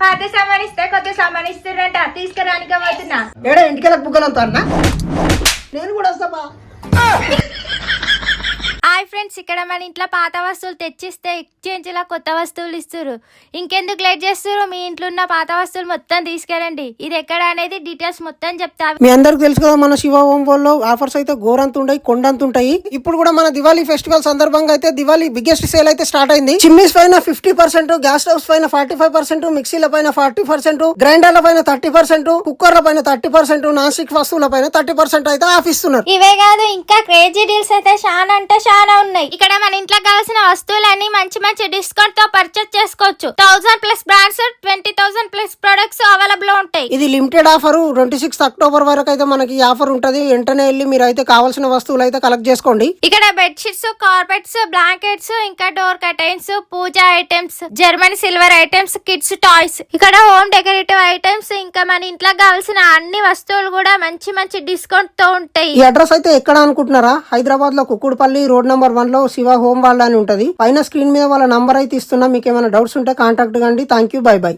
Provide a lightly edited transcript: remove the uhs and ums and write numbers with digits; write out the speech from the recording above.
పాత సామాన్ ఇస్తే కొత్త సామాన్ ఇస్తారంట తీసుకురానిక పోతున్నా. ఏడా ఇంటికెళ్ళక బుగ్గలంతా అన్న నేను కూడా వస్తాపా. హాయ్ ఫ్రెండ్స్, ఇక్కడ మన ఇంట్లో పాత వస్తువులు తెచ్చిస్తే ఎక్స్చేంజ్ లా కొత్త వస్తువులు ఇస్తారు. ఇంకెందుకు లేట్ చేస్తారు, మీ ఇంట్లో ఉన్న పాత వస్తువులు మొత్తం తీసుకెళ్ళండి. ఇది ఎక్కడ అనేది డీటెయిల్స్ మొత్తం చెప్తా. మీ అందరికి తెలుసు కదా, మన శివ హోమ్ లో ఆఫర్స్ అయితే గోరంత ఉంటాయి, కొండంత ఉంటాయి. ఇప్పుడు కూడా మన దివాళీ ఫెస్టివల్ సందర్భంగా అయితే దివాళీ బిగ్గెస్ట్ సేల్ అయితే స్టార్ట్ అయింది. చిమ్నీస్ పైన 50%, గ్యాస్ స్టవ్స్ పైన 45%, మిక్సీల పైన 40%, గ్రైండర్ల పైన 30%, కుక్కర్ల పైన 30%, నాన్ స్టిక్ వస్తువుల పైన 30% అయితే ఆఫ్ ఇస్తున్నారు. ఇవే కాదు, ఇంకా క్రేజీ డీల్స్ అయితే చాలా అంటే చాలా ఉన్నాయి. ఇక్కడ మన ఇంట్లో కావాల్సిన వస్తువులన్నీ మంచి మంచి డిస్కౌంట్ తో పర్చేస్ చేసుకోవచ్చు. 1000+ బ్రాండ్స్, 20,000+ ప్రొడక్ట్స్ అవైలబుల్ ఉంటాయి. ఇది లిమిటెడ్ ఆఫర్. 26 అక్టోబర్ వరకు అయితే మనకి ఈ ఆఫర్ ఉంటది. వెంటనే వెళ్ళి మీరు అయితే కావాల్సిన వస్తువులు అయితే కలెక్ట్ చేసుకోండి. ఇక్కడ బెడ్షీట్స్, కార్పెట్స్, బ్లాంకెట్స్, ఇంకా door curtains, puja items, German silver items, kids toys, ఇక్కడ హోమ్ డెకరేటివ్ ఐటమ్స్, ఇంకా మన ఇంట్లో కావాల్సిన అన్ని వస్తువులు కూడా మంచి మంచి డిస్కౌంట్ తో ఉంటాయి. ఈ అడ్రస్ అయితే ఎక్కడ అనుకుంటున్నారా? హైదరాబాద్ లో కుక్కుడుపల్లి రోడ్ నెంబర్ 1 లో శివ హోమ్ వాళ్ళ అని ఉంటది. పైన స్క్రీన్ మీద వాళ్ళ నంబర్ అయితే ఇస్తున్నా. మీకు ఏమైనా డౌట్స్ ఉంటే కాంటాక్ట్ కండి. Thank you, by by.